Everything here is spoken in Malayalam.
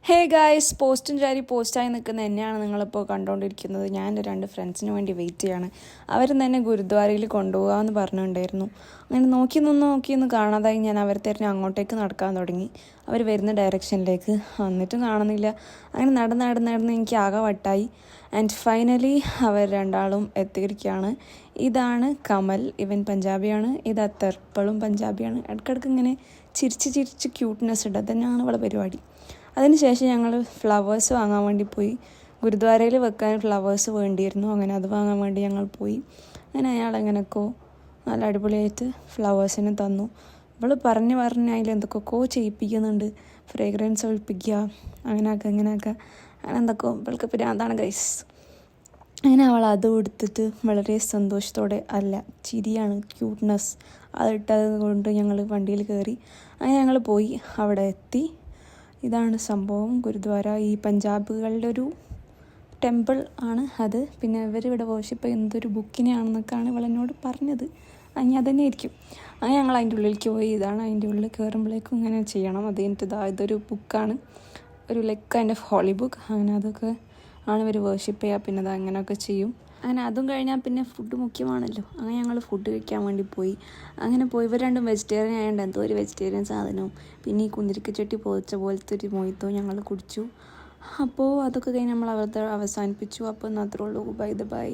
ഹേ ഗായ്സ്, പോസ്റ്റും ചാരി പോസ്റ്റായി നിൽക്കുന്ന എന്നെയാണ് നിങ്ങളിപ്പോൾ കണ്ടുകൊണ്ടിരിക്കുന്നത്. ഞാൻ എൻ്റെ 2 ഫ്രണ്ട്സിന് വേണ്ടി വെയിറ്റ് ചെയ്യാണ്. അവർ തന്നെ ഗുരുദ്വാരയിൽ കൊണ്ടുപോകാമെന്ന് പറഞ്ഞിട്ടുണ്ടായിരുന്നു. അങ്ങനെ നോക്കി കാണാതായി ഞാൻ അവർ തിരഞ്ഞ് അങ്ങോട്ടേക്ക് നടക്കാൻ തുടങ്ങി. അവർ വരുന്ന ഡയറക്ഷനിലേക്ക് വന്നിട്ടും കാണുന്നില്ല. അങ്ങനെ നടന്ന് എനിക്ക് ആകെ വട്ടായി. ആൻഡ് ഫൈനലി അവർ രണ്ടാളും എത്തിയിരിക്കുകയാണ്. ഇതാണ് കമൽ, ഇവൻ പഞ്ചാബിയാണ്. ഇത് അത്തർപ്പളും പഞ്ചാബിയാണ്. ഇടയ്ക്കിടയ്ക്ക് ഇങ്ങനെ ചിരിച്ച് ക്യൂട്ട്നെസ് ഇടുക തന്നെയാണ് അവളുടെ പരിപാടി. അതിനുശേഷം ഞങ്ങൾ ഫ്ലവേഴ്സ് വാങ്ങാൻ വേണ്ടി പോയി. ഗുരുദ്വാരയിൽ വെക്കാൻ ഫ്ലവേഴ്സ് വേണ്ടിയിരുന്നു. അങ്ങനെ അത് വാങ്ങാൻ വേണ്ടി ഞങ്ങൾ പോയി. അങ്ങനെ അയാൾ എങ്ങനെയൊക്കെയോ നല്ല അടിപൊളിയായിട്ട് ഫ്ലവേഴ്സിന് തന്നു. ഇവൾ പറഞ്ഞ് അതിൽ എന്തൊക്കെയോ ചെയ്യിപ്പിക്കുന്നുണ്ട്. ഫ്രേഗ്രൻസ് ഒഴിപ്പിക്കുക, അങ്ങനെയൊക്കെ അങ്ങനെ എന്തൊക്കെയോ ഇവൾക്ക് പ്രാന്താണ് ഗൈസ്. അങ്ങനെ അവൾ അത് കൊടുത്തിട്ട് വളരെ സന്തോഷത്തോടെ, അല്ല ചിരിയാണ്, ക്യൂട്ട്നെസ് അതിട്ടത് കൊണ്ട് ഞങ്ങൾ വണ്ടിയിൽ കയറി. അങ്ങനെ ഞങ്ങൾ പോയി, അവിടെ എത്തി. ഇതാണ് സംഭവം. ഗുരുദ്വാര ഈ പഞ്ചാബികളുടെ ഒരു ടെമ്പിൾ ആണ് അത്. പിന്നെ ഇവരിവിടെ വർഷിപ്പ് എന്തൊരു ബുക്കിനെയാണെന്നൊക്കെയാണ് ഇവളെന്നോട് പറഞ്ഞത്. അങ്ങനെ അതന്നെ ആയിരിക്കും. അങ്ങനെ ഞങ്ങൾ അതിൻ്റെ ഉള്ളിലേക്ക് പോയി. ഇതാണ് അതിൻ്റെ ഉള്ളിൽ കയറുമ്പോഴേക്കും ഇങ്ങനെ ചെയ്യണം. അത് കഴിഞ്ഞിട്ട് ഇതൊരു ബുക്കാണ്, ഒരു കൈൻഡ് ഓഫ് ഹോളി ബുക്ക്. അങ്ങനെ അതൊക്കെ ആണ് ഇവർ വർഷിപ്പ് ചെയ്യുക. പിന്നെ അത് അങ്ങനെയൊക്കെ ചെയ്യും. അങ്ങനെ അതും കഴിഞ്ഞാൽ പിന്നെ ഫുഡ് മുഖ്യമാണല്ലോ. അങ്ങനെ ഞങ്ങൾ ഫുഡ് കഴിക്കാൻ വേണ്ടി പോയി. അങ്ങനെ പോയി ഇവർ രണ്ടും വെജിറ്റേറിയൻ ആയതുകൊണ്ട് എന്തോ ഒരു വെജിറ്റേറിയൻ സാധനവും പിന്നെ ഈ കുന്തിരിക്കച്ചട്ടി പോച്ച പോലത്തെ ഒരു മൊയ്ത്തോ ഞങ്ങൾ കുടിച്ചു. അപ്പോൾ അതൊക്കെ കഴിഞ്ഞ് നമ്മൾ അവസാനിപ്പിച്ചു. അപ്പോൾ മാത്രമേ ഉള്ളൂ. ബൈ.